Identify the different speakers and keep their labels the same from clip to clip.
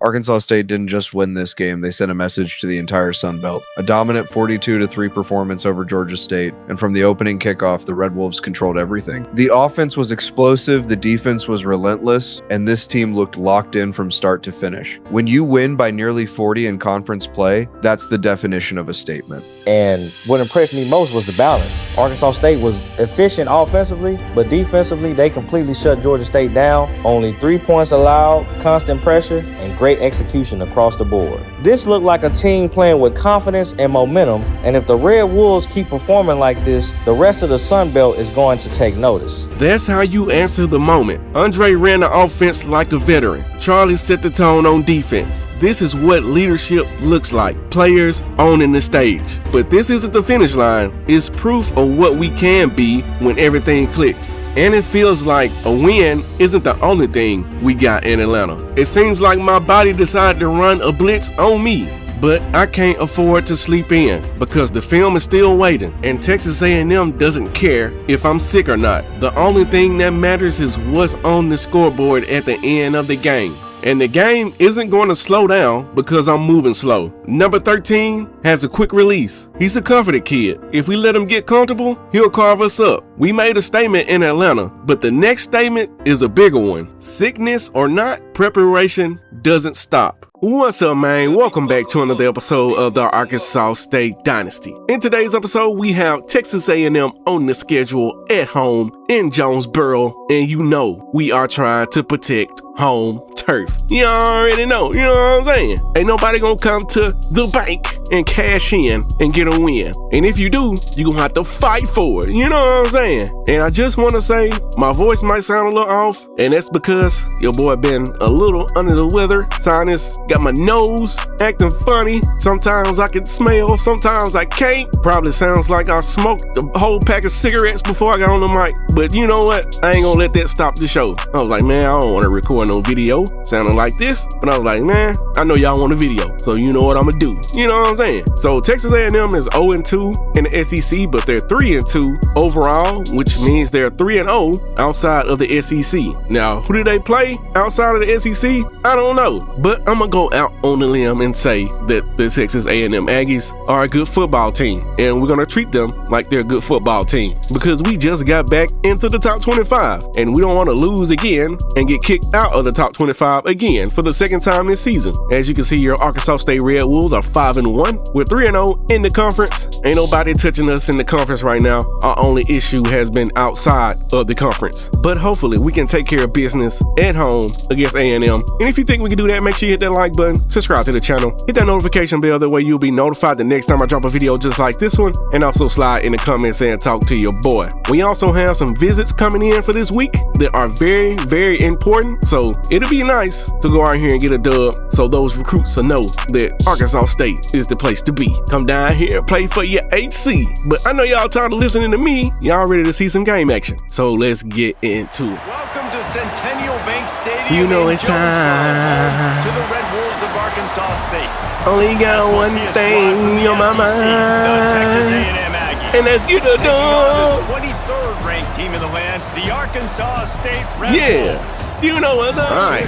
Speaker 1: Arkansas State didn't just win this game, they sent a message to the entire Sun Belt. A dominant 42-3 performance over Georgia State, and from the opening kickoff, the Red Wolves controlled everything. The offense was explosive, the defense was relentless, and this team looked locked in from start to finish. When you win by nearly 40 in conference play, that's the definition of a statement.
Speaker 2: And what impressed me most was the balance. Arkansas State was efficient offensively, but defensively, they completely shut Georgia State down. Only 3 points allowed, constant pressure, and great execution across the board. This looked like a team playing with confidence and momentum, and if the Red Wolves keep performing like this, the rest of the Sun Belt is going to take notice.
Speaker 3: That's how you answer the moment. Andre ran the offense like a veteran. Charlie set the tone on defense. This is what leadership looks like. Players owning the stage. But this isn't the finish line. It's proof of what we can be when everything clicks. And it feels like a win isn't the only thing we got in Atlanta. It seems like my body decided to run a blitz on me. But I can't afford to sleep in because the film is still waiting and Texas A&M doesn't care if I'm sick or not. The only thing that matters is what's on the scoreboard at the end of the game. And the game isn't going to slow down because I'm moving slow. Number 13 has a quick release. He's a confident kid. If we let him get comfortable, he'll carve us up. We made a statement in Atlanta, but the next statement is a bigger one. Sickness or not, preparation doesn't stop. What's up, man? Welcome back to another episode of the Arkansas State Dynasty. In today's episode, we have Texas A&M on the schedule at home in Jonesboro, and you know we are trying to protect home turf. You already know, you know what I'm saying? Ain't nobody gonna come to the bank and cash in and get a win. And if you do, you gonna have to fight for it. You know what I'm saying? And I just want to say, my voice might sound a little off, and that's because your boy been a little under the weather. Sinus, got my nose acting funny. Sometimes I can smell, sometimes I can't. Probably sounds like I smoked a whole pack of cigarettes before I got on the mic. But you know what? I ain't gonna let that stop the show. I was like, man, I don't want to record no video sounding like this. But I was like, man, I know y'all want a video, so you know what I'm gonna do. You know what I'm saying? So Texas A&M is 0-2 in the SEC, but they're 3-2 overall, which means they're 3-0 outside of the SEC. Now, who do they play outside of the SEC? I don't know, but I'm gonna go out on the limb and say that the Texas A&M Aggies are a good football team, and we're gonna treat them like they're a good football team because we just got back into the top 25, and we don't want to lose again and get kicked out of the top 25 again for the second time this season. As you can see, your Arkansas State Red Wolves are 5-1. We're 3-0 in the conference. Ain't nobody touching us in the conference right now. Our only issue has been outside of the conference. But hopefully we can take care of business at home against A&M. And if you think we can do that, make sure you hit that like button, subscribe to the channel, hit that notification bell, that way you'll be notified the next time I drop a video just like this one, and also slide in the comments and talk to your boy. We also have some visits coming in for this week that are very, very important, so it'll be nice to go out here and get a dub so those recruits will know that Arkansas State is the place to be. Come down here, play for your HC. But I know y'all tired of listening to me. Y'all ready to see some game action. So let's get into it.
Speaker 4: Welcome to Centennial Bank Stadium.
Speaker 3: You know it's time
Speaker 4: to the Red Wolves of Arkansas State.
Speaker 3: Only got one thing on my mind,
Speaker 4: Texas A&M Aggies.
Speaker 3: and let's get it done.
Speaker 4: The 23rd ranked team in the land, the Arkansas State Red Wolves.
Speaker 3: You know what's up. All right.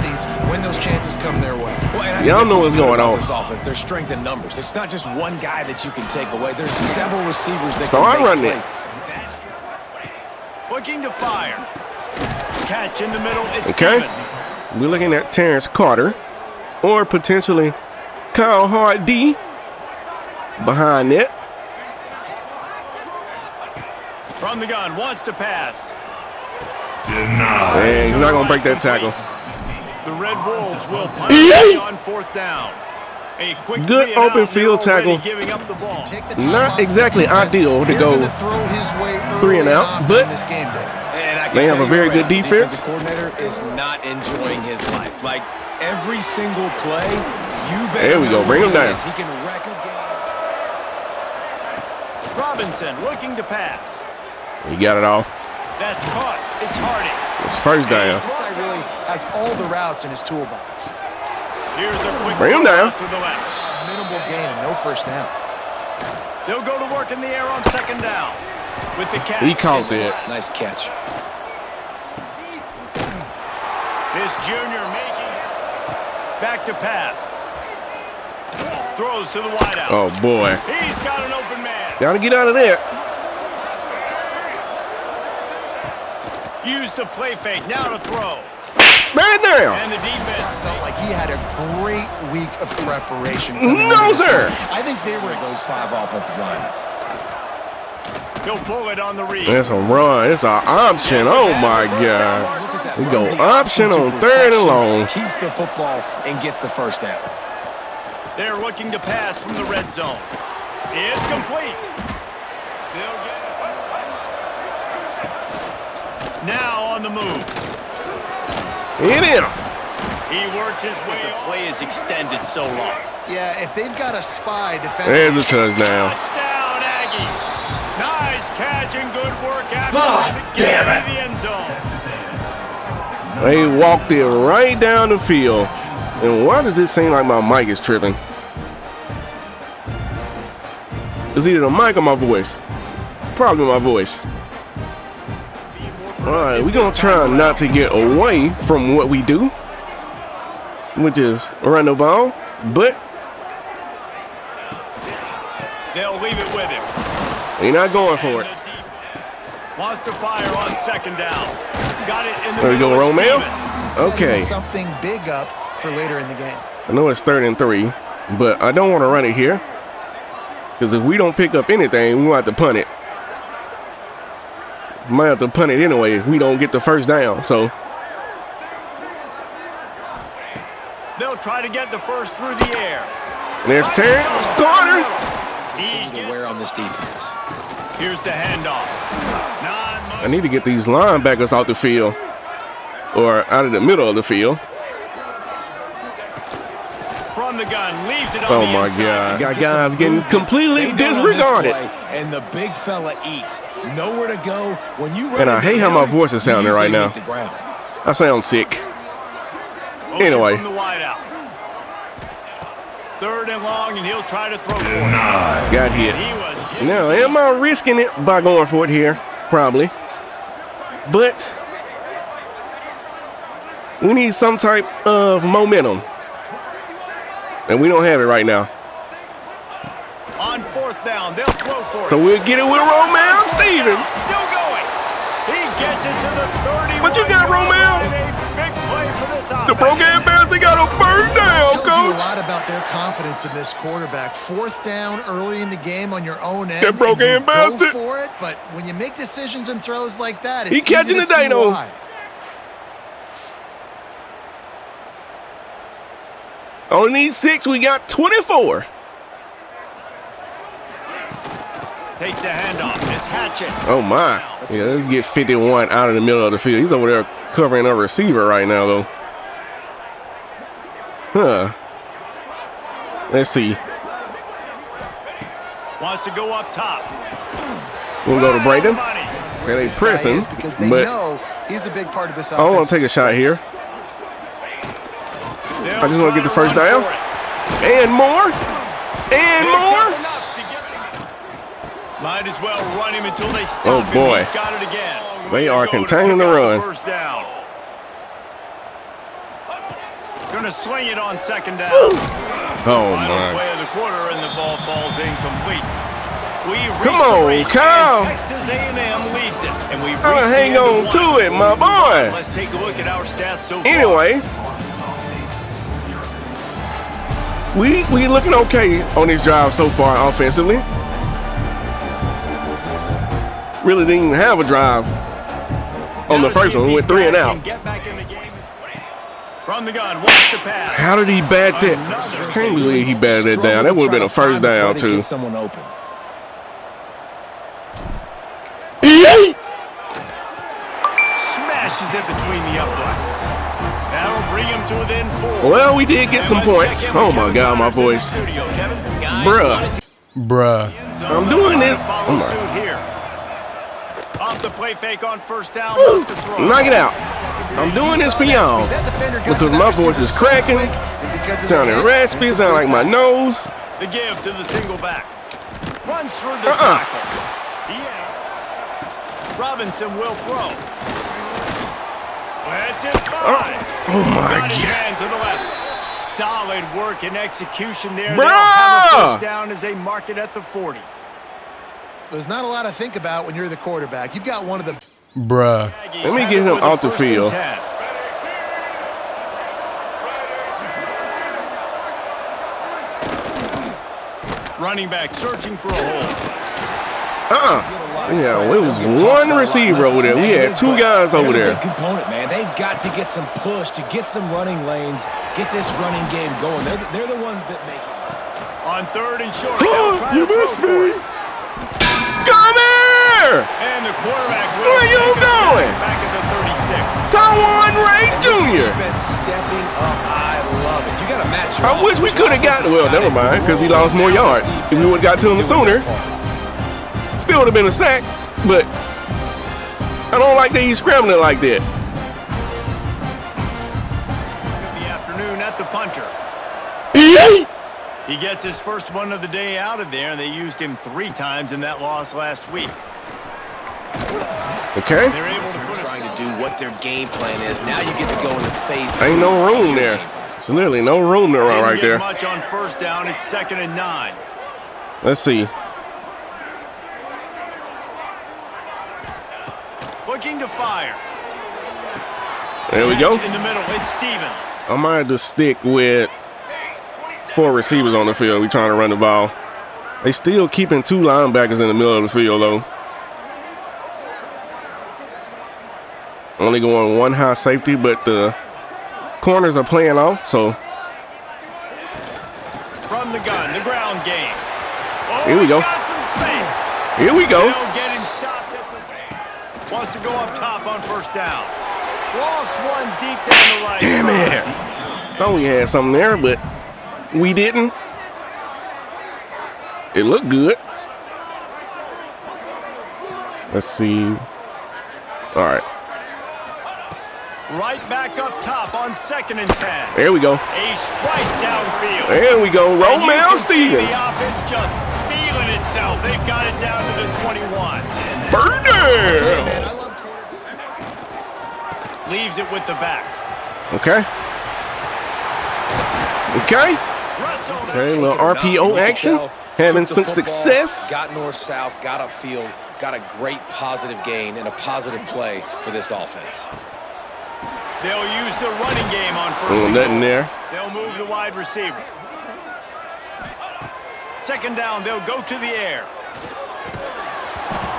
Speaker 5: When those chances come their way.
Speaker 6: Well,
Speaker 3: y'all know what's going on.
Speaker 6: This offense, there's strength in numbers. It's not just one guy that you can take away. There's several receivers that
Speaker 3: Start
Speaker 6: can
Speaker 3: running
Speaker 6: make
Speaker 3: it.
Speaker 6: plays.
Speaker 4: Looking to fire. Catch in the middle. It's
Speaker 3: Okay.
Speaker 4: Stevens.
Speaker 3: We're looking at Terrence Carter or potentially Kyle Hardy behind it.
Speaker 4: From the gun, wants to pass.
Speaker 3: And he's not going to break that tackle.
Speaker 4: The Red Wolves will punt on fourth down. A quick
Speaker 3: Good
Speaker 4: three and
Speaker 3: open
Speaker 4: out,
Speaker 3: field
Speaker 4: they're already
Speaker 3: tackle.
Speaker 4: Giving up the ball.
Speaker 3: Not exactly ideal to go 3 and out, but
Speaker 6: And I can
Speaker 3: they have
Speaker 6: tell
Speaker 3: a
Speaker 6: you
Speaker 3: very
Speaker 6: right
Speaker 3: good
Speaker 6: now, the
Speaker 3: defense.
Speaker 6: defensive coordinator is not enjoying his life. Like every single play, you better
Speaker 3: There we go.
Speaker 6: know
Speaker 3: Bring
Speaker 6: who
Speaker 3: him
Speaker 6: he
Speaker 3: down.
Speaker 6: is. He can wreck a game.
Speaker 4: Robinson looking to pass.
Speaker 3: He got it off.
Speaker 4: That's caught. It's Hardy.
Speaker 3: It's first down.
Speaker 5: This guy really has all the routes in his toolbox.
Speaker 4: Here's a quick
Speaker 3: Bring him down.
Speaker 4: to the left.
Speaker 5: Minimal gain and no first down.
Speaker 4: They'll go to work in the air on second down. With the catch.
Speaker 3: He caught it.
Speaker 6: Nice catch.
Speaker 4: This junior making. Back to pass. Throws to the wideout.
Speaker 3: Oh, boy.
Speaker 4: He's got an open man.
Speaker 3: Gotta get out of there.
Speaker 4: Use the play fake. Now to throw.
Speaker 3: Right there.
Speaker 4: And the defense
Speaker 5: Felt like he had a great week of preparation.
Speaker 3: No, sir.
Speaker 5: I think they were those 5 offensive linemen.
Speaker 4: He'll pull it on the read.
Speaker 3: That's a run. It's an option. Oh, my God. We go option on 3rd and long.
Speaker 6: Keeps the football and gets the first down.
Speaker 4: They're looking to pass from the red zone. It's complete. They'll get it. Now on the move.
Speaker 3: In him.
Speaker 4: He works his way. The play is extended so long.
Speaker 5: Yeah, if they've got a spy defensively.
Speaker 3: There's a touchdown.
Speaker 4: Touchdown, Aggies. Nice catch and good work after to get into the end zone.
Speaker 3: They walked it right down the field. And why does it seem like my mic is tripping? It's either the mic or my voice. Probably my voice. All right, we're going to try not to get away from what we do, which is run the ball, but
Speaker 4: they'll leave it with him.
Speaker 3: He's not going for it.
Speaker 4: Wants to fire on 2nd down. Got it in the
Speaker 3: There we go, Romeo. Okay.
Speaker 5: Something big up for later in the game.
Speaker 3: I know it's 3rd and 3, but I don't want to run it here. Because if we don't pick up anything, we might have to punt it. Might have to punt it anyway if we don't get the first down. So
Speaker 4: they'll try to get the first through the air.
Speaker 3: there's Terrence Carter.
Speaker 6: Continue to wear on this defense.
Speaker 4: Here's the handoff.
Speaker 3: I need to get these linebackers off the field or out of the middle of the field.
Speaker 4: From the gun, leaves it on
Speaker 3: Oh
Speaker 4: the
Speaker 3: my
Speaker 4: inside.
Speaker 3: God. Got guys getting completely disregarded.
Speaker 6: And the big fella eats. Nowhere to go when you run.
Speaker 3: And I hate how my voice is sounding right now. I sound sick.
Speaker 4: Motion
Speaker 3: Anyway.
Speaker 4: From the wide out. 3rd and long, and he'll try to throw for it.
Speaker 3: Got hit.
Speaker 4: He was hit.
Speaker 3: Now, am I risking it by going for it here? Probably. But we need some type of momentum. And we don't have it right now.
Speaker 4: On 4th down, they'll throw for it.
Speaker 3: So we'll get it with Romeo Stevens.
Speaker 4: Still going. He gets it to the 30.
Speaker 3: What you got, Romeo?
Speaker 4: Big play for this offense.
Speaker 3: The broken bears, they got a first down,
Speaker 5: Tells you a
Speaker 3: coach.
Speaker 5: lot about their confidence in this quarterback. 4th down early in the game on your own end.
Speaker 3: That broke
Speaker 5: and you go
Speaker 3: bastard.
Speaker 5: for it, but when you make decisions and throws like that, it's
Speaker 3: He catching
Speaker 5: easy to
Speaker 3: the
Speaker 5: see
Speaker 3: dino.
Speaker 5: why.
Speaker 3: Only need 6, we got 24.
Speaker 4: Takes the handoff. It's Hatchet.
Speaker 3: Oh my. Yeah, let's get 51 out of the middle of the field. He's over there covering a receiver right now, though. Huh. Let's see.
Speaker 4: Wants to go up top.
Speaker 3: We'll go to Braden.
Speaker 4: Money.
Speaker 3: Okay, they
Speaker 5: This guy
Speaker 3: pressing,
Speaker 5: is because they
Speaker 3: but
Speaker 5: know he's a big part of this
Speaker 3: I want to take a
Speaker 5: offense's
Speaker 3: shot here.
Speaker 4: They'll
Speaker 3: I just want to get the first
Speaker 4: try to
Speaker 3: down.
Speaker 4: run for it.
Speaker 3: And more. And
Speaker 4: It's
Speaker 3: more.
Speaker 4: enough to get him. Might as well run him until they stop
Speaker 3: Oh,
Speaker 4: him.
Speaker 3: boy.
Speaker 4: He's got it again.
Speaker 3: They are
Speaker 4: Go to
Speaker 3: containing
Speaker 4: pick
Speaker 3: the
Speaker 4: up
Speaker 3: run.
Speaker 4: First down. Gonna swing it on 2nd down.
Speaker 3: Oh
Speaker 4: Final
Speaker 3: my.
Speaker 4: play of the quarter, and the ball falls incomplete.
Speaker 3: Come on, Kyle.
Speaker 4: Texas A&M leads it, and we've
Speaker 3: I'll
Speaker 4: reached the
Speaker 3: hang
Speaker 4: end of
Speaker 3: on
Speaker 4: one.
Speaker 3: to it, my boy.
Speaker 4: Let's take a look at our stats so far.
Speaker 3: Anyway, we looking okay on this drive so far offensively. Really didn't even have a drive on the first one. We went 3 and out.
Speaker 4: Get back in the game. From the gun, wants to pass.
Speaker 3: How did he bat that? I can't believe he batted it down. That would have been a first down too.
Speaker 6: Get someone open.
Speaker 4: Smashes it between the uprights. That'll bring him to within 4.
Speaker 3: Well, we did get some points. Oh my God, my voice. Bruh. I'm doing it. Oh my.
Speaker 4: Off the play fake on 1st down. Wants to throw.
Speaker 3: Knock it out. I'm doing this for y'all because my voice is cracking, sounding raspy, sound like my nose.
Speaker 4: The give to the single back. Runs through the tackle. Yeah. Robinson will throw. That's it. 5.
Speaker 3: Oh my
Speaker 4: Got his
Speaker 3: God.
Speaker 4: hand to the left. Solid work and execution there.
Speaker 3: Bruh!
Speaker 4: They'll have a first down as they mark it at the 40.
Speaker 5: There's not a lot to think about when you're the quarterback. You've got one of the...
Speaker 7: Bruh.
Speaker 3: Let me get him out the field.
Speaker 4: Running back searching for a hole.
Speaker 3: Yeah, it was one receiver over there. We had two guys over there.
Speaker 6: Component, man. They've got to get some push to get some running lanes, get this running game going. They're the ones that make it.
Speaker 4: On 3rd and short.
Speaker 3: You missed me. Come here!
Speaker 4: And the quarterback.
Speaker 3: Where are you going?
Speaker 4: Back at the 36.
Speaker 3: Taiwan Ray Jr.
Speaker 6: Defense stepping up. I love it. You got to match.
Speaker 3: I wish we could have gotten. Well, never mind, because he lost more yards. If we would have got to him sooner, still would have been a sack. But I don't like that he's scrambling like that.
Speaker 4: The afternoon at the punter. He gets his first one of the day out of there, and they used him 3 times in that loss last week.
Speaker 3: Okay.
Speaker 4: They're able to put
Speaker 6: trying to do what their game plan is. Now you get to go into phase 2.
Speaker 3: Ain't no room there. There's literally no room to run right there.
Speaker 4: Much on first down. It's 2nd and 9.
Speaker 3: Let's see.
Speaker 4: Looking to fire.
Speaker 3: There we go.
Speaker 4: In the middle, it's Stevens.
Speaker 3: I might have to stick with 4 receivers on the field. We trying to run the ball. They still keeping 2 linebackers in the middle of the field, though. Only going 1 high safety, but the corners are playing off, so.
Speaker 4: From the gun, the ground game. Oh,
Speaker 3: here we go.
Speaker 4: Got some space.
Speaker 3: Here we go.
Speaker 4: They'll get him stopped at the... Wants to go up top on first down. Lost one deep down the right.
Speaker 3: Damn it. Thought we had something there, but we didn't. It looked good. Let's see. All right.
Speaker 4: Right back up top on 2nd and 10.
Speaker 3: There we go.
Speaker 4: A strike downfield.
Speaker 3: There we go. Romeo Stevens.
Speaker 4: The offense just feeling itself. They've got it down to the 21.
Speaker 3: Further.
Speaker 5: Man, I love quarterback.
Speaker 4: Leaves it with the back.
Speaker 3: Okay. Okay.
Speaker 4: Russell.
Speaker 3: Okay, a little RPO action. Having some success.
Speaker 6: Got north-south, got upfield, got a great positive gain and a positive play for this offense.
Speaker 4: They'll use the running game on first.
Speaker 3: Nothing there.
Speaker 4: They'll move the wide receiver. 2nd down, they'll go to the air.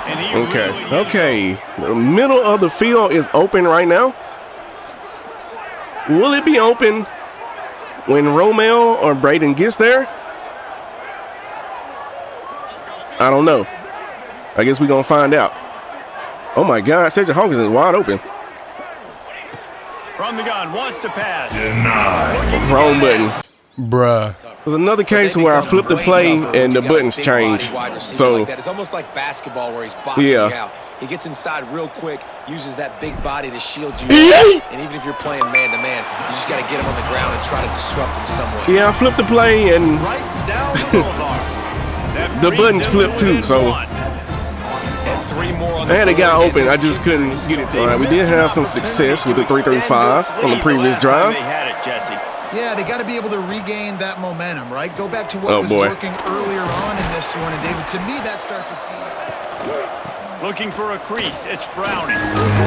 Speaker 4: And he
Speaker 3: Okay. The middle of the field is open right now. Will it be open when Romeo or Braden gets there? I don't know. I guess we're going to find out. Oh, my God. Cedric Hawkins is wide open.
Speaker 4: From the gun, wants to pass.
Speaker 3: Wrong button.
Speaker 7: Bruh.
Speaker 3: There's another case where I flipped the play and the buttons change. So
Speaker 6: it's almost like basketball where he's boxing out. He gets inside real quick, uses that big body to shield you. And even if you're playing man-to-man, you just got to get him on the ground and try to disrupt him somewhere.
Speaker 3: yeah, I flipped the play and
Speaker 4: Right down the boulevard.
Speaker 3: the buttons flipped too. So
Speaker 6: And 3 more on
Speaker 3: I had a guy
Speaker 6: board, and
Speaker 3: open. I
Speaker 6: this
Speaker 3: just couldn't get it to him. All right, we did have some success with the 335 on the previous drive.
Speaker 4: They had it, Jesse.
Speaker 5: Yeah, they got to be able to regain that momentum, right? Go back to what was working earlier on in this one. And, David, to me, that starts with...
Speaker 4: Looking for a crease. It's Browning.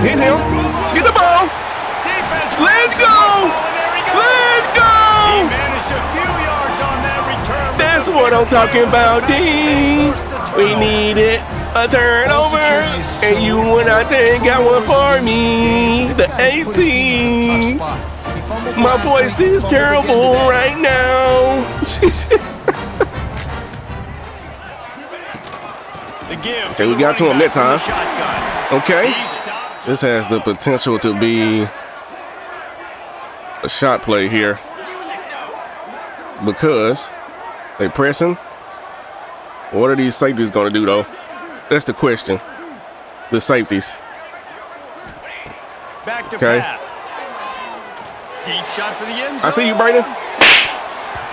Speaker 3: Hit him. Get the ball.
Speaker 4: Defense.
Speaker 3: Let's go. Let's
Speaker 4: He
Speaker 3: go.
Speaker 4: managed a few yards on that return.
Speaker 3: That's what I'm talking about, D. We needed a turnover, and you went out there and got one for me. The 18. My voice is terrible right now. Okay, we got to him that time. Okay. This has the potential to be a shot play here because they pressing. What are these safeties going to do, though? That's the question. The safeties.
Speaker 4: Back to pass. Deep shot for the end zone.
Speaker 3: I see you, Brandon.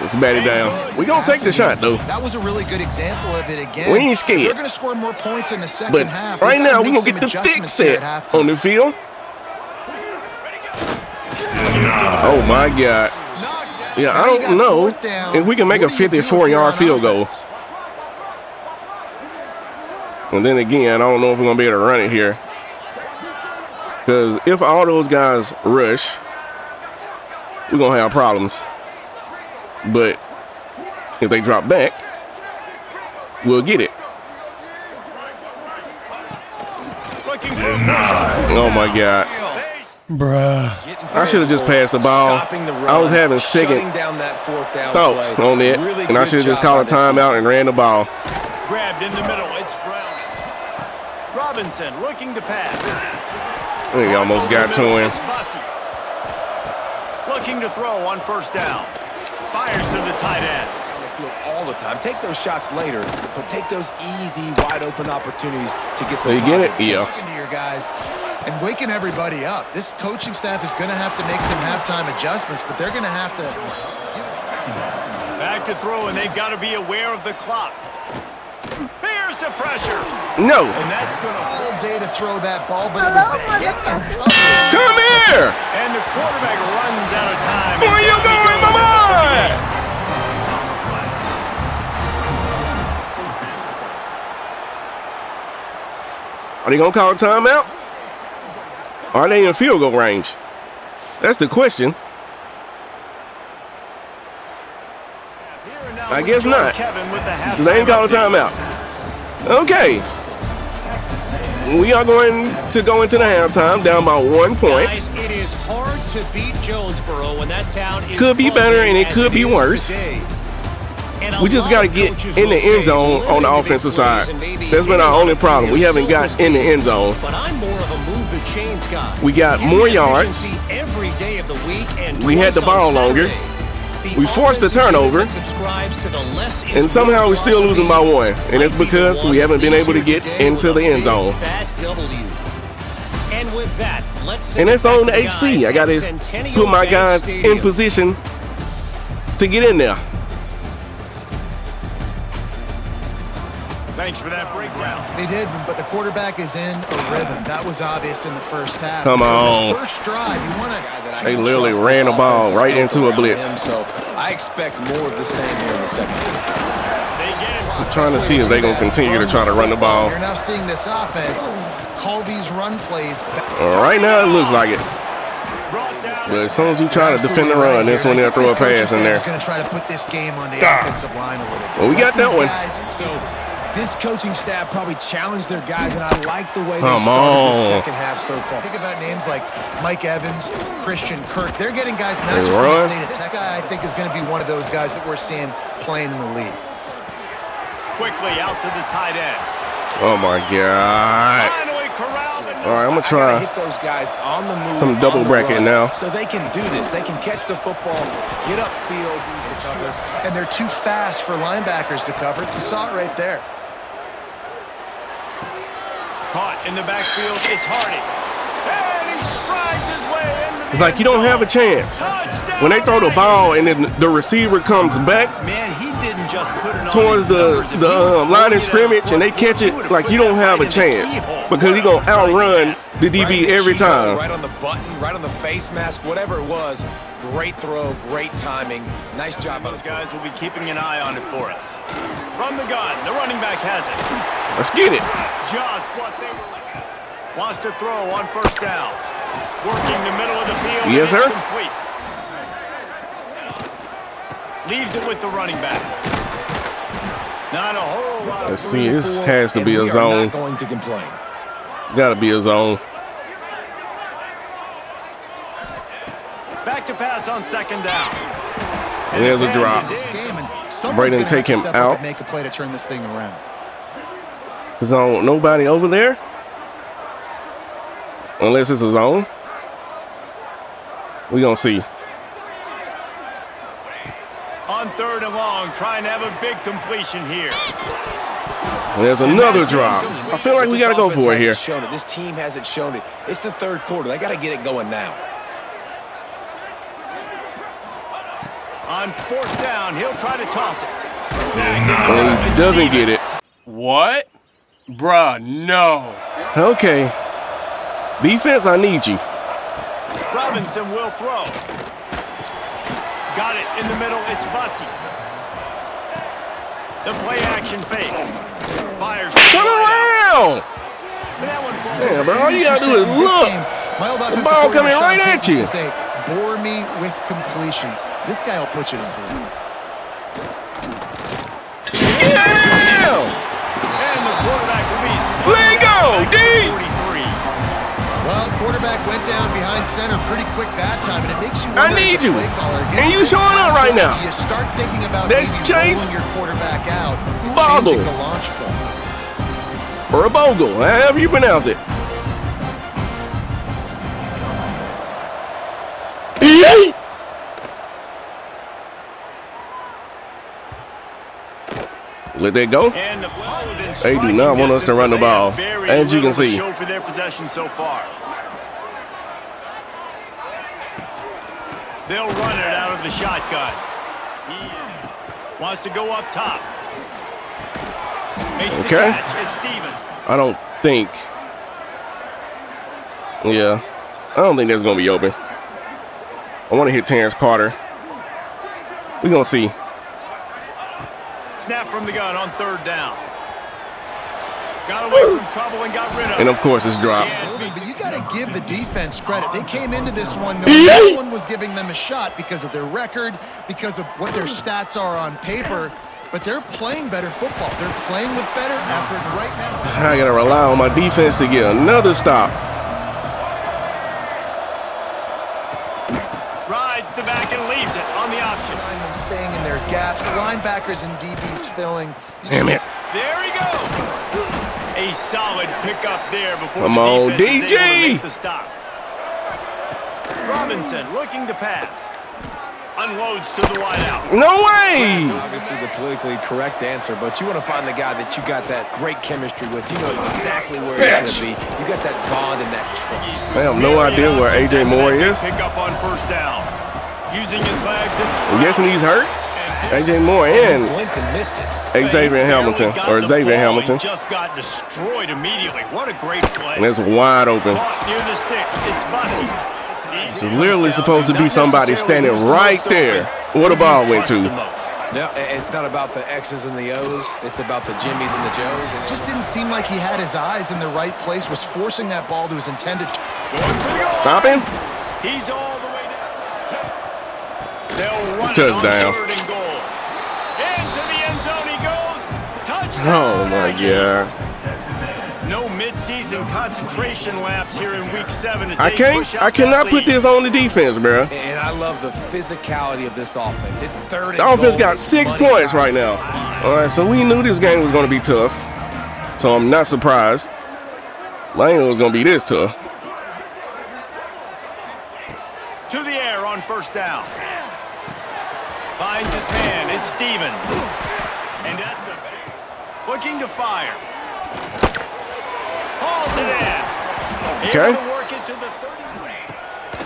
Speaker 3: Let's bat it down. We're going to take the shot, though.
Speaker 5: That was a really good example of it again.
Speaker 3: We ain't scared.
Speaker 5: They're going to score more points in the second half.
Speaker 3: But right now, we're going to get the thick set on the field. Oh, my God. Yeah, I don't know if we can make a 54-yard field goal. And then again, I don't know if we're going to be able to run it here. Because if all those guys rush, we're going to have problems. But if they drop back, we'll get it. Oh, my God.
Speaker 7: Bruh.
Speaker 3: I should have just passed the ball. I was having second thoughts on it, and I should have just called a timeout and ran the ball.
Speaker 4: Grabbed in the middle. It's Brown. Robinson looking to pass.
Speaker 3: He almost got to him.
Speaker 4: Looking to throw on first down. Fires to the tight end.
Speaker 6: All the time. Take those shots later, but take those easy, wide open opportunities to get some.
Speaker 3: So you get it? Yeah.
Speaker 5: To your guys and waking everybody up. This coaching staff is going to have to make some halftime adjustments, but they're going to have to.
Speaker 4: Back to throw, and they've got to be aware of the clock. Here's the pressure.
Speaker 3: No.
Speaker 4: And that's going to
Speaker 5: all day to throw that ball, but it was the hit.
Speaker 3: Come here.
Speaker 4: And the quarterback runs out of time.
Speaker 3: Where you going, my boy? Are they going to call a timeout? Or are they in field goal range? That's the question. I guess not. Because they ain't called a timeout. Okay. We are going to go into the halftime down by 1 point.
Speaker 8: Guys, it is hard to beat Jonesboro when that town is
Speaker 3: could be better and it could be worse. We just got to get in the end zone on the offensive side. That's been our only problem. We haven't got in the end zone.
Speaker 8: But I'm more of a move the chains guy.
Speaker 3: We got more yards.
Speaker 8: Every day of the week and
Speaker 3: we had the ball longer. We forced the turnover. And somehow we're still losing by 1. And it's because we haven't been able to get into the end zone. And that's on the HC. I got to put my guys in position to get in there.
Speaker 4: Thanks for that breakdown.
Speaker 5: They did, but the quarterback is in a rhythm. That was obvious in the first half.
Speaker 3: Come on.
Speaker 5: So first drive, you want to.
Speaker 3: They literally ran the ball right into a blitz.
Speaker 6: So I expect more of the same here in the second half.
Speaker 3: I'm trying to see if they're going to continue to try to run the ball.
Speaker 5: You're now seeing this offense call these run plays.
Speaker 3: Right now, it looks like it. But as soon as we try to defend the run, that's when they'll throw a pass in there.
Speaker 5: Going to try to put this game on the offensive line a little bit.
Speaker 3: Well, we got that one.
Speaker 6: So this coaching staff probably challenged their guys, and I like the way they started the second half so far.
Speaker 5: Think about names like Mike Evans, Christian Kirk. They're getting guys not just in the state of Texas. This guy, I think, is going to be one of those guys that we're seeing playing in the league.
Speaker 4: Quickly out to the tight end.
Speaker 3: Oh, my God. All right, I'm going to try
Speaker 6: hit those guys on the move,
Speaker 3: some double bracket now.
Speaker 6: So they can do this. They can catch the football, get upfield,
Speaker 5: and they're too fast for linebackers to cover. You saw it right there.
Speaker 4: Caught in the backfield, it's Hardy. And he strides his way into the
Speaker 3: It's like you don't have a chance. When they throw the ball and then the receiver comes back towards the line of scrimmage and they catch it, like you don't have a chance because he's going to outrun the DB every time.
Speaker 6: Right on the button, right on the face mask, whatever it was. Great throw, great timing. Nice job.
Speaker 4: Those guys will be keeping an eye on it for us. From the gun, the running back has it.
Speaker 3: Let's get it.
Speaker 4: Just what they were looking at. Wants to throw on first down. Working the middle of the field.
Speaker 3: Yes, sir.
Speaker 4: Complete. Leaves it with the running back. Not a whole lot.
Speaker 3: Let's see. This has to be a zone.
Speaker 6: Not going to complain.
Speaker 3: Got to be a zone.
Speaker 4: Back to pass on second down.
Speaker 3: And there's a drop. Braden take him out.
Speaker 5: Make a play to turn this thing around.
Speaker 3: There's nobody over there. Unless it's a zone. We're going to see.
Speaker 4: On third and long, trying to have a big completion here.
Speaker 3: And there's another drop. I feel like we got to go for it here.
Speaker 6: This team hasn't shown it. It's the third quarter. They got to get it going now.
Speaker 4: On fourth down, he'll try to toss it.
Speaker 3: And he doesn't get it.
Speaker 7: What? Bruh, no.
Speaker 3: Okay. Defense, I need you.
Speaker 4: Robinson will throw. Got it in the middle. It's Bussy. The play action fake. Fires.
Speaker 3: Turn around. Damn, bro. All you got to do is look. The ball coming right at you.
Speaker 5: Say, bore me with completions. This guy will put you to sleep.
Speaker 3: Get down.
Speaker 4: And the quarterback will be
Speaker 3: let go, D.
Speaker 4: 43.
Speaker 5: Well, quarterback went down behind center pretty quick that time, and it makes you
Speaker 3: I
Speaker 5: wonder
Speaker 3: need
Speaker 5: as a
Speaker 3: you.
Speaker 5: play caller,
Speaker 3: And you showing up right now.
Speaker 5: You start thinking about
Speaker 3: That's
Speaker 5: maybe
Speaker 3: Chase.
Speaker 5: rolling your quarterback out,
Speaker 3: Boggle.
Speaker 5: changing the launch point.
Speaker 3: Or a bogle, however you pronounce it. Let that go. They do not want us to run the ball, as you can see.
Speaker 4: Show for their possession so far. They'll run it out of the shotgun. He wants to go up top. Makes the catch. It's Stevens.
Speaker 3: I don't think. Yeah. I don't think that's going to be open. I want to hit Terrence Carter. We're going to see.
Speaker 4: Snap from the gun on third down. Got away from trouble and got rid of it.
Speaker 3: And, of course, it's dropped.
Speaker 5: But you got to give the defense credit. They came into this one knowing no one was giving them a shot because of their record, because of what their stats are on paper. But they're playing better football. They're playing with better effort right now.
Speaker 3: I got to rely on my defense to get another stop.
Speaker 4: Rides the back and leaves it on the option.
Speaker 5: Linemen staying in their gaps. Linebackers and DBs filling.
Speaker 3: Damn it.
Speaker 4: There he goes. A solid pickup there before
Speaker 3: Come
Speaker 4: the
Speaker 3: on,
Speaker 4: defense is able to
Speaker 3: DG.
Speaker 4: make the stop. Robinson looking to pass. Unloads to the wideout.
Speaker 3: No way.
Speaker 6: Obviously the politically correct answer, but you want to find the guy that you got that great chemistry with. You know exactly where he's going to be. You got that bond and that trust.
Speaker 3: I have no idea where A.J. Moore is.
Speaker 4: Pick up on first down. Using his legs.
Speaker 3: I'm guessing he's hurt. A.J. Moore and
Speaker 6: Clinton missed it.
Speaker 3: Xavier Hamilton, or Xavier Hamilton.
Speaker 4: Just got destroyed immediately. What a great play.
Speaker 3: And it's wide open.
Speaker 4: Caught near the sticks. It's Bussy.
Speaker 3: It's literally supposed to be somebody standing right there where the ball went to.
Speaker 6: Yeah, it's not about the X's and the O's. It's about the Jimmys and the Joes.
Speaker 5: It just didn't seem like he had his eyes in the right place, was forcing that ball to his intended.
Speaker 3: Stop him.
Speaker 4: He's all the way down. They'll run
Speaker 3: Touchdown.
Speaker 4: it on 3rd and goal. Into the end zone he goes. Touchdown.
Speaker 3: Oh, my God.
Speaker 4: No midseason concentration laps here in week 7. As
Speaker 3: I cannot put this on the defense, bro.
Speaker 6: And I love the physicality of this offense. It's 3rd and
Speaker 3: The offense
Speaker 6: goal.
Speaker 3: got 6 points right now. All right, so we knew this game was going to be tough. So I'm not surprised. I didn't know it was going to be this tough.
Speaker 4: To the air on first down. Finds his man. It's Stevens. And that's a looking to fire. Hauls it in.
Speaker 3: Okay.
Speaker 4: Able to work it to the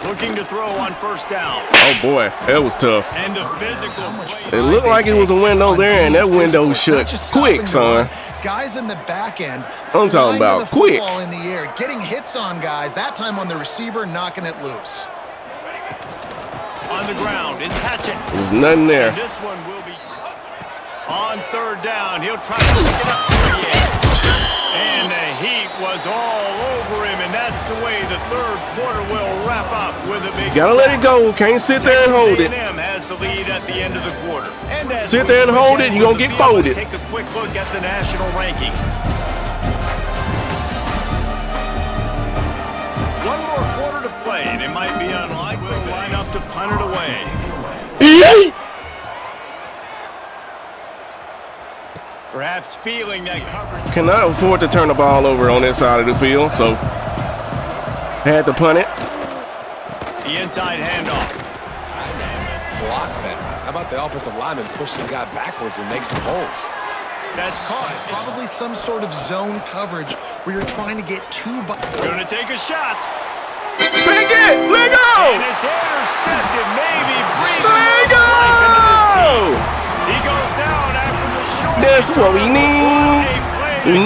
Speaker 4: 30. Looking to throw on first down.
Speaker 3: Oh, boy. That was tough.
Speaker 4: And the physical play.
Speaker 3: It looked like it was a window there, and that window shut quick, son.
Speaker 5: Guys in the back end.
Speaker 3: I'm talking about quick.
Speaker 5: Football in the air, getting hits on guys. That time on the receiver, knocking it loose.
Speaker 4: On the ground, it's Hatchett.
Speaker 3: There's nothing there.
Speaker 4: And this one will be on 3rd down. He'll try to pick it up to the edge. And the heat was all over him, and that's the way the 3rd quarter will wrap up with a big
Speaker 3: Gotta let it go. Can't sit there and hold it.
Speaker 4: Texas A&M has the lead at the end of the quarter. And as
Speaker 3: Sit
Speaker 4: we
Speaker 3: there and
Speaker 4: switch
Speaker 3: hold it,
Speaker 4: out
Speaker 3: you're gonna
Speaker 4: to the
Speaker 3: get
Speaker 4: field,
Speaker 3: folded.
Speaker 4: let's take a quick look at the national rankings. One more quarter to play, and it might be unlikely to line up to punt it away. Perhaps feeling that coverage.
Speaker 3: Cannot afford to turn the ball over on this side of the field, so had to punt it.
Speaker 4: The inside handoff.
Speaker 6: Block better. How about the offensive lineman push the guy backwards and make some holes?
Speaker 4: That's caught.
Speaker 5: Probably some sort of zone coverage where you're trying to get two.
Speaker 4: Gonna take a shot.
Speaker 3: Pick it! Let go!
Speaker 4: And it's intercepted. Maybe breathing
Speaker 3: Let
Speaker 4: more life into this team.
Speaker 3: go!
Speaker 4: He goes down after the short.
Speaker 3: That's what we need.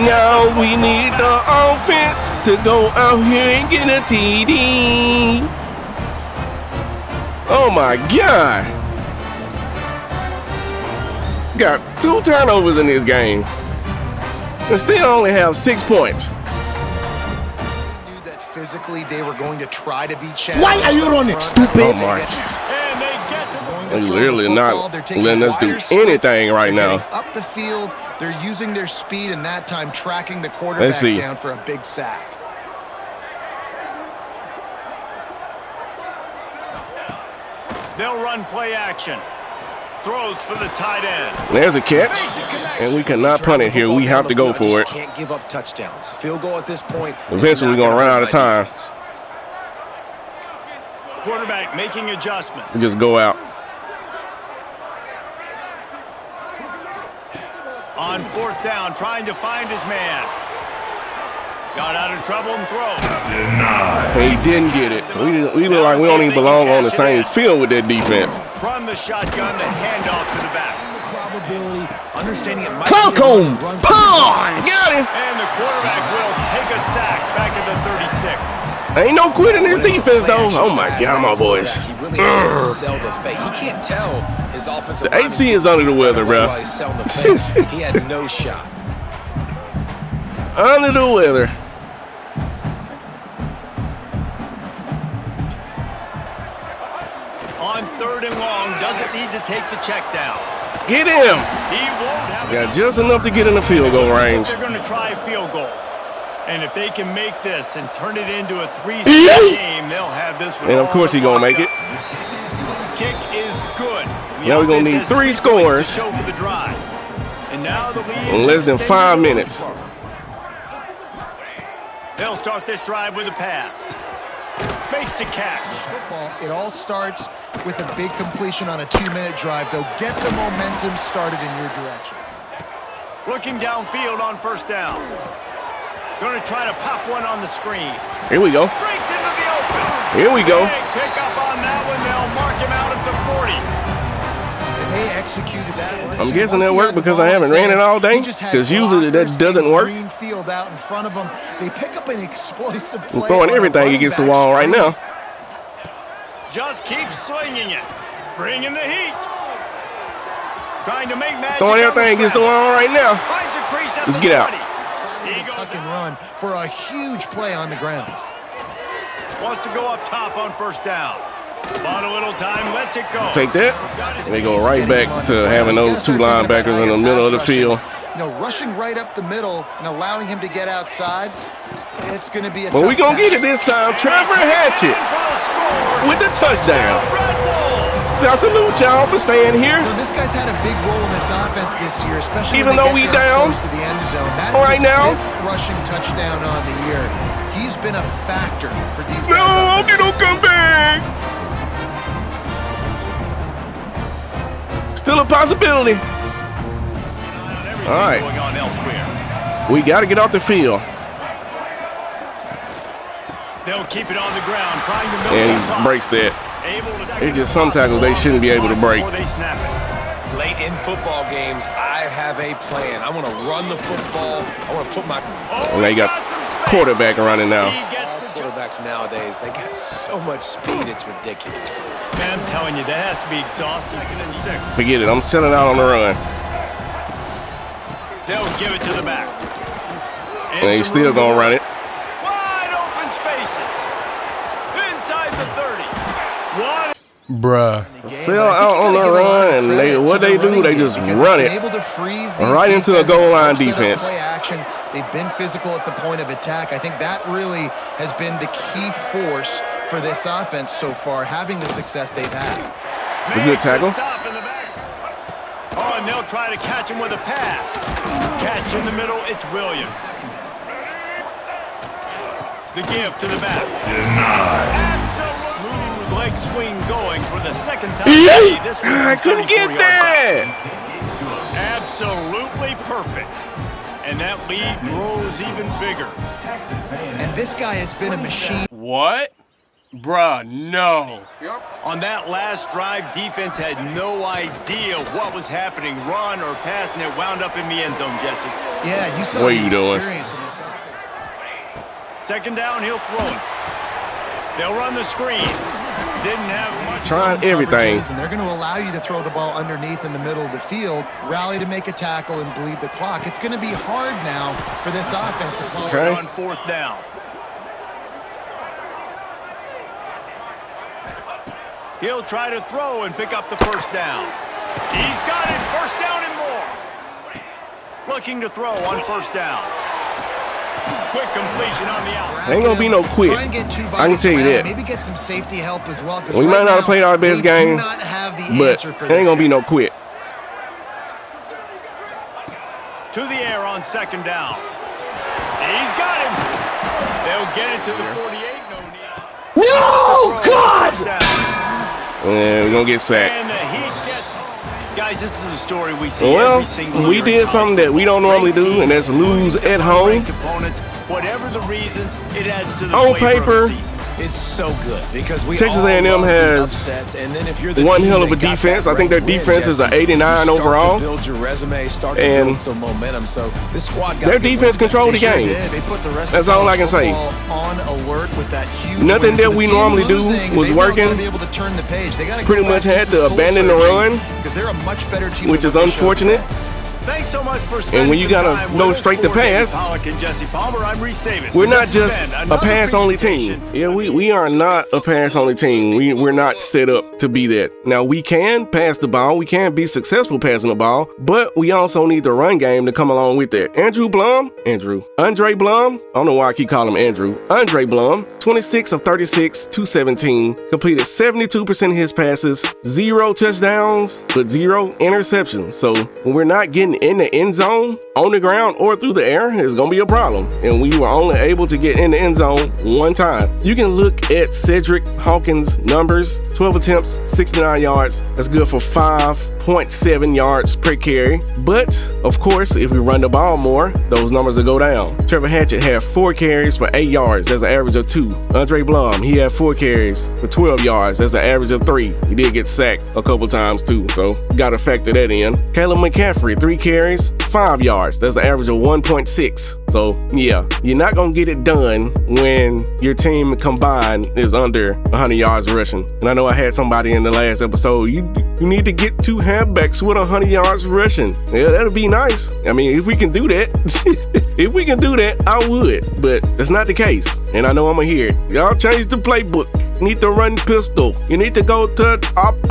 Speaker 3: Now we need the offense to go out here and get a TD. Oh my God. got 2 turnovers in this game and still only have 6 points.
Speaker 5: Knew that physically they were going to try to be challenged.
Speaker 9: Why are you running, stupid?
Speaker 3: Oh my. They're literally not letting us do anything right now.
Speaker 5: Up the field, they're using their speed and that time tracking the quarterback down for a big sack.
Speaker 4: They'll run play action. Throws for the tight end.
Speaker 3: There's a catch, and we cannot punt it here. We have to go for it.
Speaker 6: Can't give up touchdowns. Field goal at this point.
Speaker 3: Eventually, we're going to run out of time.
Speaker 4: Quarterback making adjustments.
Speaker 3: We just go out.
Speaker 4: On 4th down, trying to find his man. Got out of trouble and throws.
Speaker 3: He didn't get it. We look like we don't even belong on the same field with that defense.
Speaker 4: From the shotgun, the handoff to the back.
Speaker 6: Probability, understanding it might
Speaker 9: Falcon punch!
Speaker 3: Got him.
Speaker 4: And the quarterback will take a sack back at the 36.
Speaker 3: Ain't no quitting this defense, though. Oh, my God, my voice.
Speaker 6: He really has to sell the fake. He can't tell his offensive
Speaker 3: The AC is under the weather, bro.
Speaker 6: He had no shot.
Speaker 3: Under the weather.
Speaker 4: On 3rd and long, doesn't need to take the check down.
Speaker 3: Get him.
Speaker 4: He won't have
Speaker 3: Got just enough to get in the field goal range.
Speaker 4: They're going to try a field goal. And if they can make this and turn it into a 3-score game, they'll have this one.
Speaker 3: And of course he's going to make it.
Speaker 4: Kick is good.
Speaker 3: Now we're going to need 3 scores
Speaker 4: to show for the drive. And now the lead
Speaker 3: in less than 5 minutes.
Speaker 4: They'll start this drive with a pass. Makes the catch.
Speaker 5: Football, it all starts with a big completion on a 2-minute drive. They'll get the momentum started in your direction.
Speaker 4: Looking downfield on 1st down. Going to try to pop one on the screen.
Speaker 3: Here we go.
Speaker 4: Breaks into the open.
Speaker 3: Here we go.
Speaker 4: Big pick up on that one. They'll mark him out at the 40.
Speaker 5: And they executed that.
Speaker 3: I'm guessing that worked because I haven't ran it all day. Because usually that doesn't work.
Speaker 5: Green field out in front of them. They pick up an explosive play.
Speaker 3: I'm throwing everything against the wall right now.
Speaker 4: Just keep swinging it. Bringing the heat. Trying to make magic.
Speaker 3: Throwing everything against the wall right now.
Speaker 4: Finds a crease at
Speaker 3: Let's
Speaker 4: the
Speaker 3: get out.
Speaker 4: 20.
Speaker 5: Tuck and run for a huge play on the ground.
Speaker 4: Wants to go up top on 1st down. Bought a little time, lets it go.
Speaker 3: Take that. And they go right back to having those 2 linebackers in the middle of the field.
Speaker 5: You know, rushing right up the middle and allowing him to get outside, it's going to be a
Speaker 3: But we're going to get it this time. Trevor Hatchett with the touchdown. So I salute y'all for staying here.
Speaker 5: You know, this guy's had a big role in this offense this year, especially
Speaker 3: even
Speaker 5: when
Speaker 3: though we down
Speaker 5: close to the end zone. That is
Speaker 3: right
Speaker 5: his
Speaker 3: now.
Speaker 5: 5th rushing touchdown on the year. He's been a factor for these guys.
Speaker 3: No, Okie don't come back. Still a possibility. All right.
Speaker 4: Going on elsewhere.
Speaker 3: We got to get off the field.
Speaker 4: They'll keep it on the ground, trying to milk
Speaker 3: And
Speaker 4: the
Speaker 3: he
Speaker 4: clock.
Speaker 3: breaks that.
Speaker 4: It's
Speaker 3: just some tackles they shouldn't be able to break.
Speaker 6: Late in football games, I have a plan. I want to run the football. I want to put my...
Speaker 3: And they got quarterback running now.
Speaker 6: Quarterbacks nowadays, they got so much speed, it's ridiculous.
Speaker 4: Man, I'm telling you, that has to be exhausting. 2nd and 6.
Speaker 3: Forget it. I'm selling out on the run.
Speaker 4: They'll give it to the back.
Speaker 3: And they still going to run it.
Speaker 4: Wide open spaces. Inside the 30. One.
Speaker 7: Bruh.
Speaker 3: Sell out on the run, and what they do, they just run it right into a goal line defense.
Speaker 5: They've been physical at the point of attack. I think that really has been the key force for this offense so far, having the success they've had.
Speaker 3: It's a good tackle.
Speaker 4: Stop in the back. Oh, and they'll try to catch him with a pass. Catch in the middle, it's Williams. The give to the back. Absolutely with leg swing going for the 2nd time.
Speaker 3: I couldn't get that.
Speaker 4: Absolutely perfect. And that lead grows even bigger.
Speaker 5: And this guy has been a machine.
Speaker 7: What? Bruh, no.
Speaker 4: On that last drive, defense had no idea what was happening, run or pass, and it wound up in the end zone, Jesse.
Speaker 5: Yeah, you saw
Speaker 3: What
Speaker 5: the
Speaker 3: are you doing?
Speaker 5: experience in this offense.
Speaker 4: 2nd down, he'll throw it. They'll run the screen. didn't have much.
Speaker 3: Trying everything.
Speaker 5: And they're going to allow you to throw the ball underneath in the middle of the field, rally to make a tackle, and bleed the clock. It's going to be hard now for this offense to play.
Speaker 3: Okay.
Speaker 4: On 4th down. He'll try to throw and pick up the 1st down. He's got it. 1st down and more. Looking to throw on 1st down. Quick completion on the out.
Speaker 3: Ain't gonna be no quit. I can tell you that.
Speaker 5: Maybe get some safety help as well.
Speaker 3: We might not have played our best game, but ain't gonna be no quit.
Speaker 4: To the air on 2nd down. He's got him. They'll get it to the 48. No need.
Speaker 9: No, God!
Speaker 3: And we're gonna get sacked.
Speaker 4: And the Heat gets home. Guys, this is a story we see every single year.
Speaker 3: We did something that we don't normally do, and that's lose at home.
Speaker 4: Whatever the reasons, it adds to the
Speaker 3: On
Speaker 4: flavor
Speaker 3: paper,
Speaker 4: of the season.
Speaker 6: It's so good because we
Speaker 3: Texas
Speaker 6: all
Speaker 3: A&M
Speaker 6: love the
Speaker 3: has
Speaker 6: upsets, and then if you're the
Speaker 3: one
Speaker 6: team
Speaker 3: hell of a
Speaker 6: that got
Speaker 3: defense.
Speaker 6: that
Speaker 3: I think their
Speaker 6: ranked
Speaker 3: defense
Speaker 6: win,
Speaker 3: is an
Speaker 6: Jesse,
Speaker 3: 89
Speaker 6: you start
Speaker 3: overall.
Speaker 6: to build your resume, start to
Speaker 3: And
Speaker 6: build some momentum. So this squad got
Speaker 3: their defense controlled the game.
Speaker 5: They put the rest
Speaker 3: That's
Speaker 5: of
Speaker 3: all I can say.
Speaker 5: on alert with that huge
Speaker 3: Nothing
Speaker 5: win.
Speaker 3: that
Speaker 5: For the
Speaker 3: we
Speaker 5: team
Speaker 3: normally do
Speaker 5: losing,
Speaker 3: was
Speaker 5: they
Speaker 3: working.
Speaker 5: gotta be able to turn the page. They gotta
Speaker 3: Pretty
Speaker 5: go
Speaker 3: much
Speaker 5: back
Speaker 3: had
Speaker 5: to
Speaker 3: to
Speaker 5: some
Speaker 3: abandon the
Speaker 5: soul-searching
Speaker 3: run,
Speaker 5: because they're a much better team
Speaker 3: which
Speaker 5: than
Speaker 3: is
Speaker 5: what they showed
Speaker 3: unfortunate.
Speaker 5: today.
Speaker 4: Thanks so much for
Speaker 3: And when you
Speaker 4: spending
Speaker 3: gotta
Speaker 4: some time
Speaker 3: go
Speaker 4: with us
Speaker 3: straight to
Speaker 4: for David
Speaker 3: pass,
Speaker 4: Pollock and Jesse Palmer, I'm Reese Davis.
Speaker 3: we're
Speaker 4: And
Speaker 3: not
Speaker 4: this has
Speaker 3: just
Speaker 4: been
Speaker 3: a
Speaker 4: another
Speaker 3: pass-only team.
Speaker 4: presentation.
Speaker 3: Yeah, we are not a pass-only team. We're not set up to be that. Now, we can pass the ball. We can be successful passing the ball, but we also need the run game to come along with that. Andre Blum, I don't know why I keep calling him Andrew. Andre Blum, 26 of 36, 217, completed 72% of his passes, 0 touchdowns, but 0 interceptions. So when we're not getting in the end zone, on the ground, or through the air, it's gonna be a problem. And we were only able to get in the end zone one time. You can look at Cedric Hawkins' numbers: 12 attempts, 69 yards. That's good for 5.7 yards per carry. But of course, if we run the ball more, those numbers will go down. Trevor Hatchett had 4 carries for 8 yards. That's an average of 2. Andre Blum, he had 4 carries for 12 yards. That's an average of 3. He did get sacked a couple times too, so gotta factor that in. Caleb McCaffrey, 3 carries, 5 yards. That's an average of 1.6. So yeah, you're not gonna get it done when your team combined is under 100 yards rushing. And I know I had somebody in the last episode, you need to get 2 halfbacks with 100 yards rushing. Yeah, that'd be nice. I mean, if we can do that, if we can do that, I would. But that's not the case. And I know I'm gonna hear it. Y'all change the playbook. You need to run pistol. You need to go to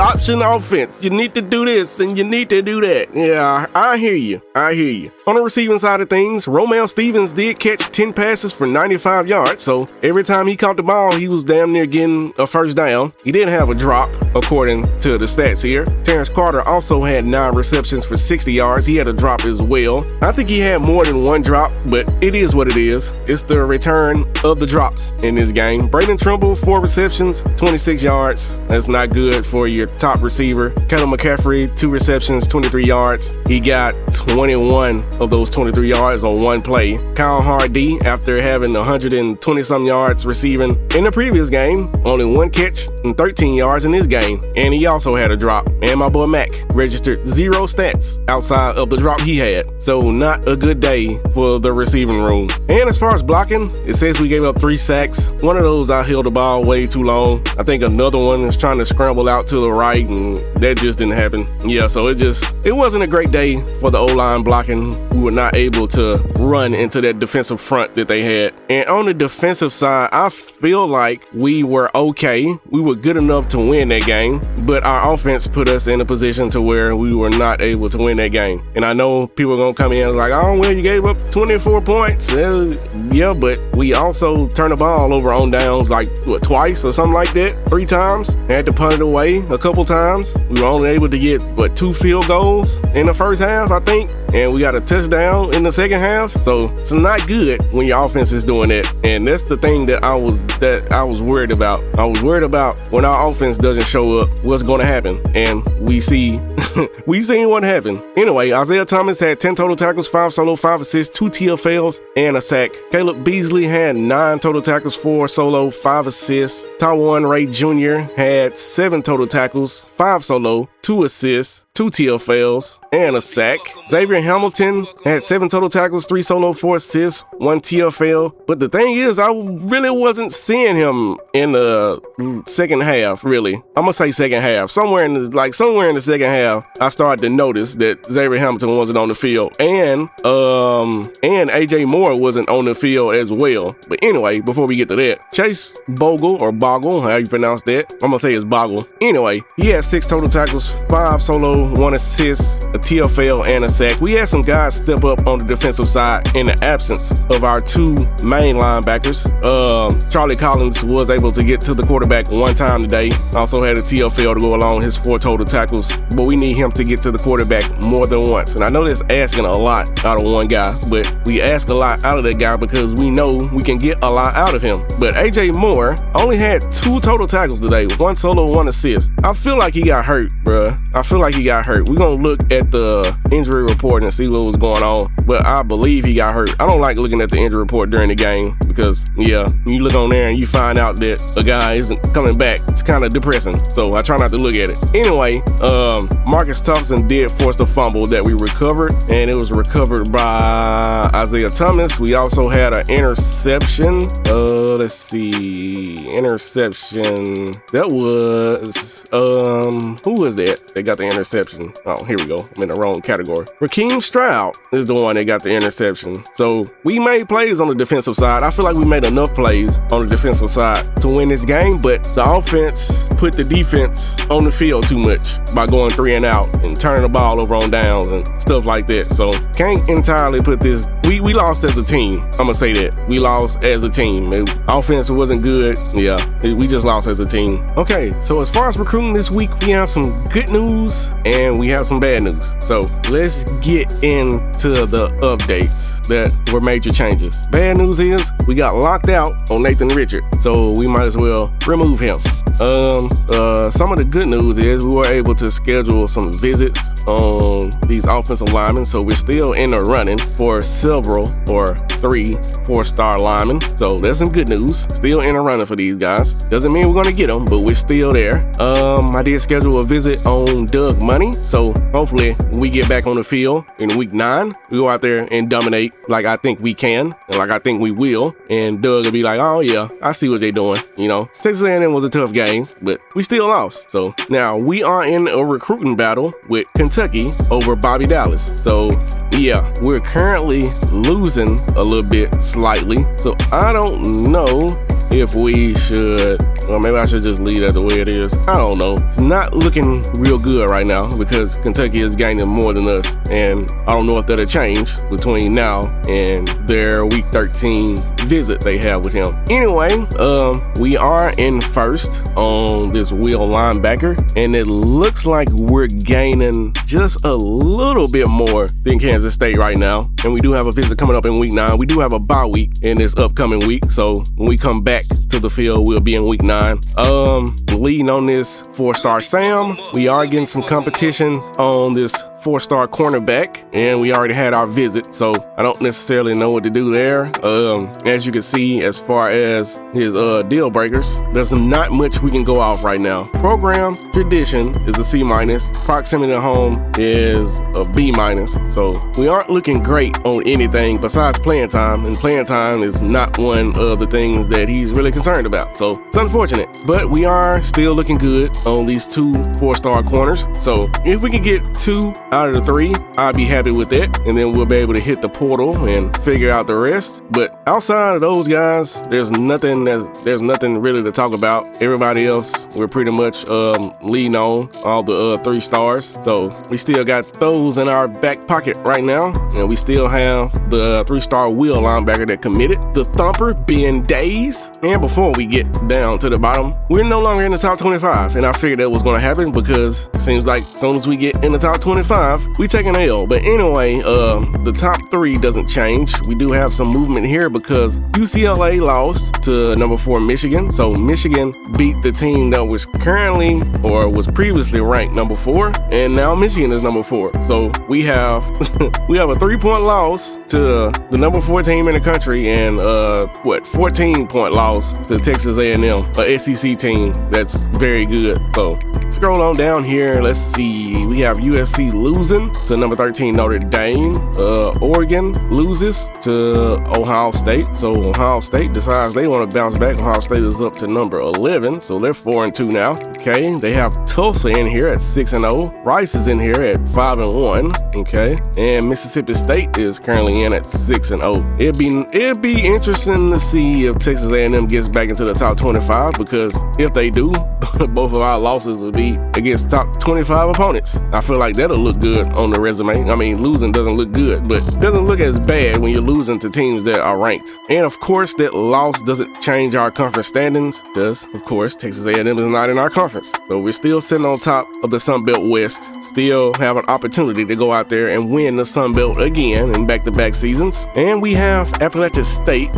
Speaker 3: option offense. You need to do this and you need to do that. Yeah, I hear you. On the receiving side of things, Romeo Stevens did catch 10 passes for 95 yards. So every time he caught the ball, he was damn near getting a 1st down. He didn't have a drop, according to the stats here. Terrence Carter also had 9 receptions for 60 yards. He had a drop as well. I think he had more than 1 drop, but it is what it is. It's the return of the drops in this game. Braden Trimble, 4 receptions, 26 yards. That's not good for your top receiver. Caleb McCaffrey, 2 receptions, 23 yards. He got 21 of those 23 yards on 1 play. Kyle Hardy, after having 120-some yards receiving in the previous game, only 1 catch and 13 yards in this game. And he also had a drop. And my boy Mac registered 0 stats outside of the drop he had. So not a good day for the receiving room. And as far as blocking, it says we gave up 3 sacks. One of those, I held the ball way too long. I think another one is trying to scramble out to the right, and that just didn't happen. Yeah, so it wasn't a great day for the O-line blocking. We were not able to run into that defensive front that they had. And on the defensive side, I feel like we were okay. We were good enough to win that game, but our offense put us in a position to where we were not able to win that game. And I know people are gonna come in like, oh, well, you gave up 24 points. Yeah, but we also turned the ball over on downs like, what, twice or something like that? 3 times. Had to punt it away a couple times. We were only able to get, 2 field goals in the first half, I think. And we got a touchdown in the second half. So it's not good when your offense is doing that. And that's the thing that I was worried about. I was worried about when our offense doesn't show up, what's going to happen. And we seen what happened. Anyway, Isaiah Thomas had 10 total tackles, 5 solo, 5 assists, 2 TFLs, and a sack. Caleb Beasley had 9 total tackles, 4 solo, 5 assists. Tywan Ray Jr. had 7 total tackles, 5 solo, 2 assists, 2 TFLs, and a sack. Xavier Hamilton had 7 total tackles, 3 solo, 4 assists, 1 TFL. But the thing is, I really wasn't seeing him in the second half, really. I'm gonna say second half. Somewhere in the second half, I started to notice that Xavier Hamilton wasn't on the field. And AJ Moore wasn't on the field as well. But anyway, before we get to that, Chase Bogle, how you pronounce that? I'm gonna say it's Bogle. Anyway, he had 6 total tackles, 5 solo, 1 assist, a TFL, and a sack. We had some guys step up on the defensive side in the absence of our 2 main linebackers. Charlie Collins was able to get to the quarterback 1 time today. Also had a TFL to go along his 4 total tackles, but we need him to get to the quarterback more than once. And I know that's asking a lot out of one guy, but we ask a lot out of that guy because we know we can get a lot out of him. But AJ Moore only had 2 total tackles today, 1 solo, 1 assist. I feel like he got hurt, bruh. I feel like he got hurt. We're gonna look at the injury report and see what was going on, but I believe he got hurt. I don't like looking at the injury report during the game because, yeah, when you look on there and you find out that a guy isn't coming back, it's kind of depressing. So I try not to look at it. Anyway, Marcus Thompson did force the fumble that we recovered, and it was recovered by Isaiah Thomas. We also had an interception. Let's see, interception. That was who was that? They got the interception. Oh, here we go. I'm in the wrong category. Raheem Stroud is the one that got the interception. So we made plays on the defensive side. I feel like we made enough plays on the defensive side to win this game, but the offense put the defense on the field too much by going 3 and out and turning the ball over on downs and stuff like that. So can't entirely put this. We lost as a team. I'm gonna say that we lost as a team. Offense wasn't good. Yeah, we just lost as a team. Okay, so as far as recruiting this week, we have some good news and we have some bad news. So let's get into the updates that were major changes. Bad news is we got locked out on Nathan Richard, so we might as well remove him. Some of the good news is we were able to schedule some visits on these offensive linemen, so we're still in the running for several or 3 4-star linemen. So that's some good news. Still in the running for these guys. Doesn't mean we're gonna get them, but we're still there. I did schedule a visit on Doug Money, so hopefully when we get back on the field in week 9, we go out there and dominate like I think we can and like I think we will. And Doug will be like, oh yeah, I see what they're doing. You know, Texas A&M was a tough game, but we still lost. So now we are in a recruiting battle with Kentucky over Bobby Dallas. So yeah, we're currently losing a little bit slightly. So I don't know if we should, or maybe I should just leave that the way it is. I don't know. It's not looking real good right now because Kentucky is gaining more than us, and I don't know if that'll change between now and their week 13 visit they have with him. Anyway, we are in first on this wheel linebacker, and it looks like we're gaining just a little bit more than Kansas State right now. And we do have a visit coming up in week 9. We do have a bye week in this upcoming week, so when we come back to the field, we'll be in week 9. Leading on this 4-star Sam, we are getting some competition on this 4-star cornerback, and we already had our visit, so I don't necessarily know what to do there. As you can see, as far as his deal breakers, there's not much we can go off right now. Program tradition is a C-, proximity to home is a B-. So we aren't looking great on anything besides playing time, and playing time is not one of the things that he's really concerned about. So it's unfortunate, but we are still looking good on these 2 4-star corners. So if we can get 2 out of the 3, I'll be happy with that, and then we'll be able to hit the portal and figure out the rest. But outside of those guys, there's nothing really to talk about. Everybody else, we're pretty much leading on all the 3 stars. So we still got those in our back pocket right now, and we still have the 3-star wheel linebacker that committed, the thumper Ben Days. And before we get down to the bottom, we're no longer in the top 25, and I figured that was going to happen because it seems like as soon as we get in the top 25, we take an L. But anyway, the top 3 doesn't change. We do have some movement here because UCLA lost to number 4 Michigan. So Michigan beat the team that was currently or was previously ranked number 4, and now Michigan is number 4. So we have we have a 3-point loss to the number 4 team in the country, and 14-point loss to Texas A&M, a SEC team that's very good. So Scroll on down here. Let's see. We have USC losing to number 13 Notre Dame. Oregon loses to Ohio State. So Ohio State decides they want to bounce back. Ohio State is up to number 11. So they're 4-2 now. Okay. They have Tulsa in here at 6-0. Rice is in here at 5-1. Okay. And Mississippi State is currently in at 6-0. It'd be interesting to see if Texas A&M gets back into the top 25, because if they do, both of our losses will be against top 25 opponents. I feel like that'll look good on the resume. I mean, losing doesn't look good, but it doesn't look as bad when you're losing to teams that are ranked. And of course, that loss doesn't change our conference standings, because of course, Texas A&M is not in our conference. So we're still sitting on top of the Sun Belt West, still have an opportunity to go out there and win the Sun Belt again in back-to-back seasons. And we have Appalachia State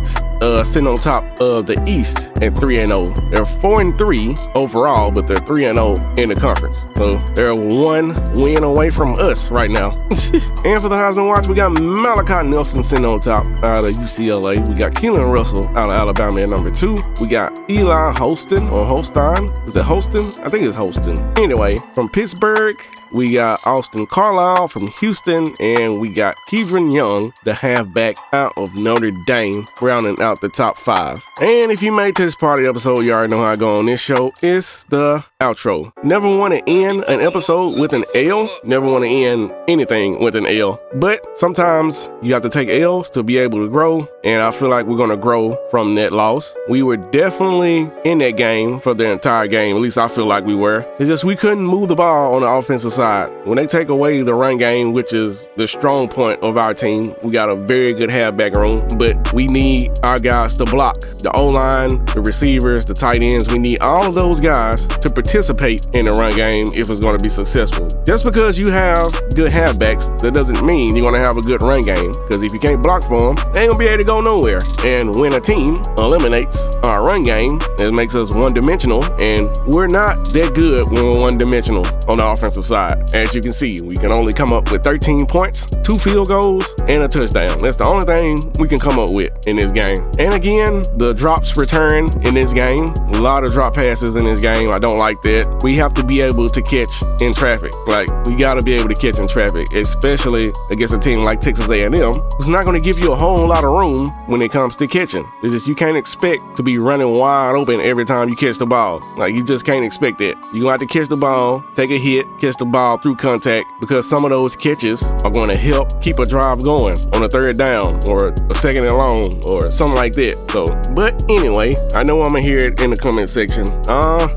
Speaker 3: sitting on top of the East at 3-0. They're 4-3 overall, but they're 3-0 in the conference. So they're one win away from us right now. And for the Heisman watch, we got Malachi Nelson sitting on top out of UCLA. We got Keelan Russell out of Alabama at number 2. We got Eli Holston or Holstein. Is it Holston? I think it's Holston. Anyway, from Pittsburgh, we got Austin Carlisle from Houston, and we got Kedron Young, the halfback out of Notre Dame, rounding out the top 5. And if you made to this part of the episode, you already know how I go on this show. It's the outro. Never want to end an episode with an L. Never want to end anything with an L. But sometimes you have to take L's to be able to grow, and I feel like we're going to grow from that loss. We were definitely in that game for the entire game. At least I feel like we were. It's just we couldn't move the ball on the offensive side. When they take away the run game, which is the strong point of our team, we got a very good halfback room, but we need our guys to block. The O-line, the receivers, the tight ends, we need all of those guys to participate in the run game if it's going to be successful. Just because you have good halfbacks, that doesn't mean you're going to have a good run game, because if you can't block for them, they ain't going to be able to go nowhere. And when a team eliminates our run game, it makes us one-dimensional, and we're not that good when we're one-dimensional on the offensive side. As you can see, we can only come up with 13 points, 2 field goals, and a touchdown. That's the only thing we can come up with in this game. And again, the drops return in this game. A lot of drop passes in this game. I don't like that. We have to be able to catch in traffic. Like, we got to be able to catch in traffic, especially against a team like Texas A&M, who's not going to give you a whole lot of room when it comes to catching. It's just you can't expect to be running wide open every time you catch the ball. Like, you just can't expect that. You're going to have to catch the ball, take a hit, catch the ball through contact, because some of those catches are going to help keep a drive going on a 3rd down or a 2nd and long or something like that. So, but anyway, I know I'm gonna hear it in the comment section.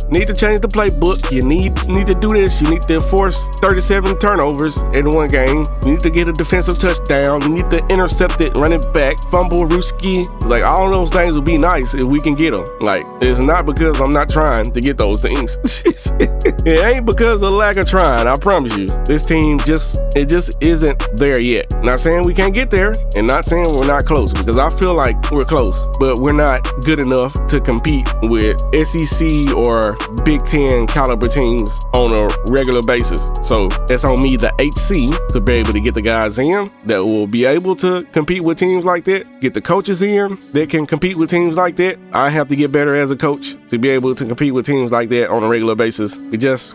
Speaker 3: Need to change the playbook. You need to do this. You need to force 37 turnovers in one game. You need to get a defensive touchdown. You need to intercept it, run it back, fumble, Ruski. Like, all those things would be nice if we can get them. Like, it's not because I'm not trying to get those things. It ain't because of lack of trying. I promise you, this team just isn't there yet. Not saying we can't get there, and not saying we're not close, because I feel like we're close, but we're not good enough to compete with SEC or Big Ten caliber teams on a regular basis. So it's on me, the HC, to be able to get the guys in that will be able to compete with teams like that, get the coaches in that can compete with teams like that. I have to get better as a coach to be able to compete with teams like that on a regular basis.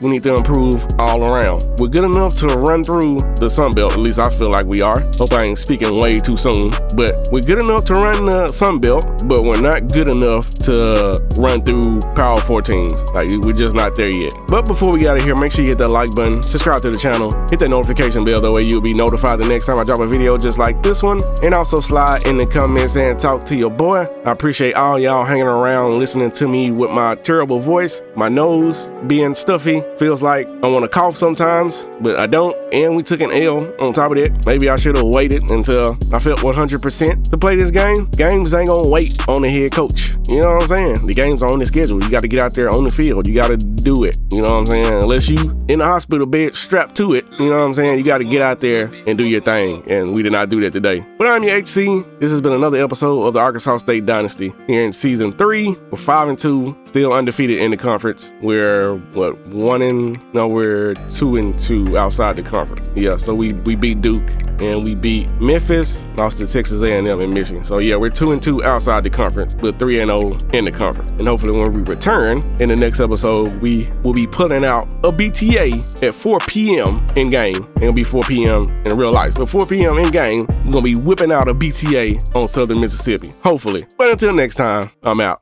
Speaker 3: We need to improve all around. We're good enough to run through the Sun Belt. At least I feel like we are. Hope I ain't speaking way too soon, but we're good enough to run the Sun Belt, but we're not good enough to run through Power 4 teams. Like, we're just not there yet. But before we get out of here, make sure you hit that like button, subscribe to the channel, hit that notification bell, that way you'll be notified the next time I drop a video just like this one, and also slide in the comments and talk to your boy. I appreciate all y'all hanging around listening to me with my terrible voice, my nose being stuffy, feels like I want to cough sometimes, but I don't, and we took an L on top of that. Maybe I should have waited until I felt 100% to play this game. Games ain't gonna wait on the head coach. You know what I'm saying? The games are on the schedule. You got to get out there on the field. You got to do it. You know what I'm saying? Unless you in the hospital bed strapped to it, you know what I'm saying? You got to get out there and do your thing. And we did not do that today. But I'm your HC. This has been another episode of the Arkansas State Dynasty here in season 3. We're 5-2. 2-2, still undefeated in the conference. We're 2-2 outside the conference. Yeah, so we beat Duke and we beat Memphis, lost to Texas A&M in Michigan. So yeah, we're 2-2 outside the conference, but 3-0 in the conference. And hopefully when we return in the next episode, we will be putting out a BTA at 4 p.m. in game. It'll be 4 p.m. in real life, but 4 p.m. in game, we're gonna be whipping out a BTA on Southern Mississippi, hopefully. But until next time, I'm out.